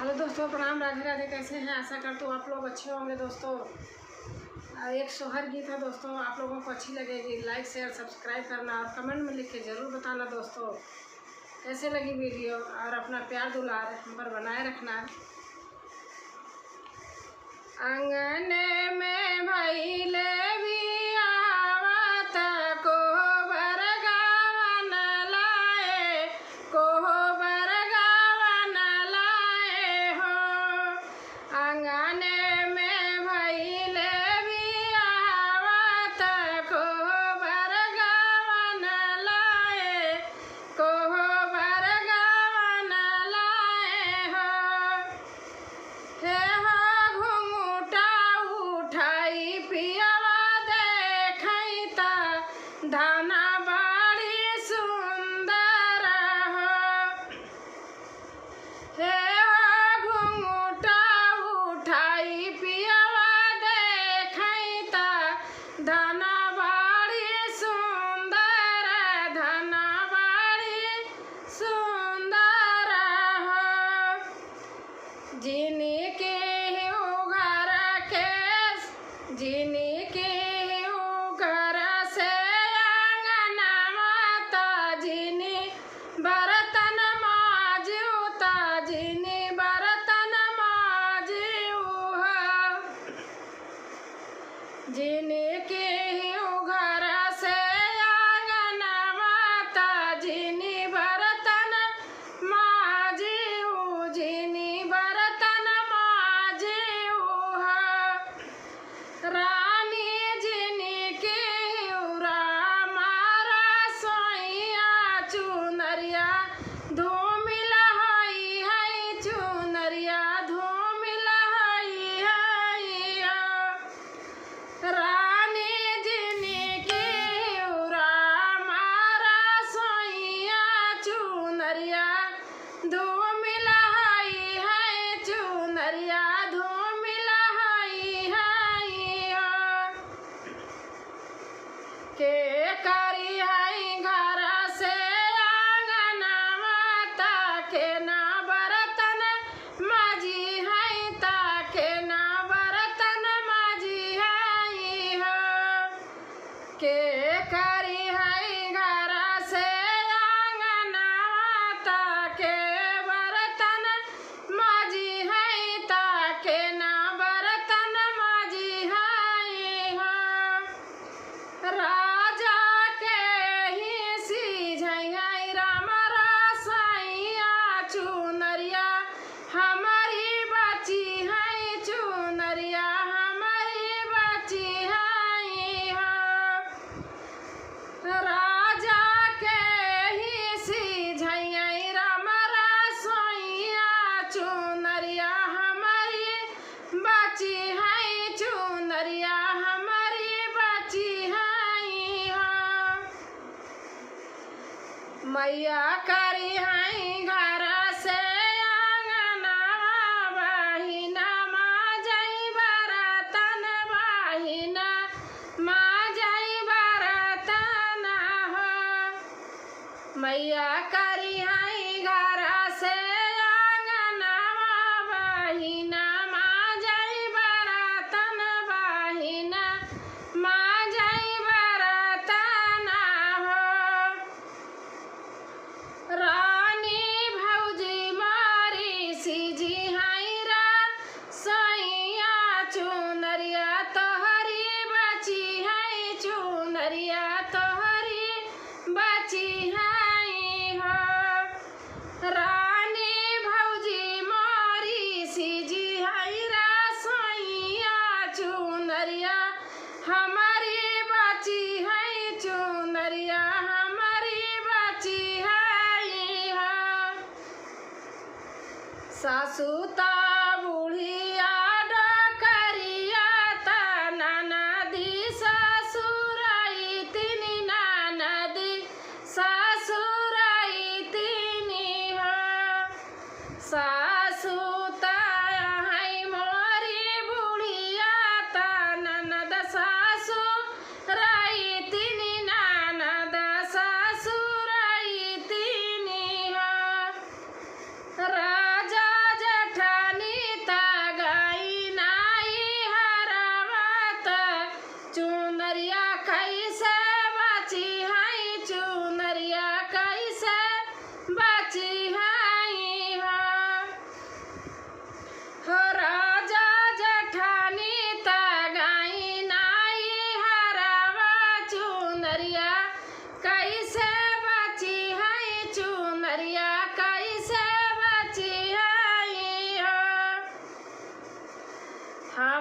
Hello दोस्तों, प्रणाम, राधे राधे। कैसे हैं? आशा करता हूँ आप लोग अच्छे होंगे। दोस्तों एक सोहर गीत है दोस्तों, आप लोगों को अच्छी लगेगी। लाइक शेयर सब्सक्राइब करना और कमेंट में लिख के ज़रूर बताना दोस्तों कैसे लगी वीडियो, और अपना प्यार दुलार हम पर बनाए रखना। आंगन में भइले धाना बड़ी सुंदर हो, हे घुंघटा उठाई पियवा देखई ता धाना बड़ी सुंदर, धाना बड़ी सुंदर हो। जिनके उघर के जिनके बर्तन माजूता जिनी बर्तन माजू जिनके घर से आंगन माता जिनी बर्तन माजू जिनी बर्तन माजू रानी जिनके मारा सोइया चुनरिया धूमिल हई है, चुनरिया धूमिल हई है। रानी जिनके मारा सोइया चुनरिया धूमिल हई है, चुनरिया धूमिल हई है। के करी हई घर से आंगन माता के ना बर्तन माजी है, ताके ना बर्तन माजी है हो। के करी हई घर से आंगन माता के बर्तन माजी है, ताके ना बर्तन माजी है हो। राजा के ही सीझई राम रसैया चुनरिया हमारी बची है, चुनरिया हमारी बची है हो। राजा के ही सीझई राम रसैया चुनरिया हमारी बची है, चुनरिया हमारी बची है। मैया करी हई घर से आंगना बहिना माजई बरतन, बहिना माजई बरतन हो। मैया करी हई घर से आंगना बहिना माजई बरतन, बहिना माजई बरतन हो। रानी भौजी मारी सीजी हई रा सैया चुनरिया तोहरी बची है, चुनरिया तोहरी बची है हो। रानी भौजी मारी सीजी हई रा सैया चुनरिया हमारी बची है, चुनरिया हमारी बची है। सासू ता बुढ़िया डकरिया ता ननदी ससुरई तिनी, ननदी ससुरई तिनी हो। सासू ता हई मोरी बुढ़िया ता ननद ससुरई तिनी, ननद ससुरई तिनी हो। राजा जेठा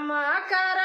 क्षमा कर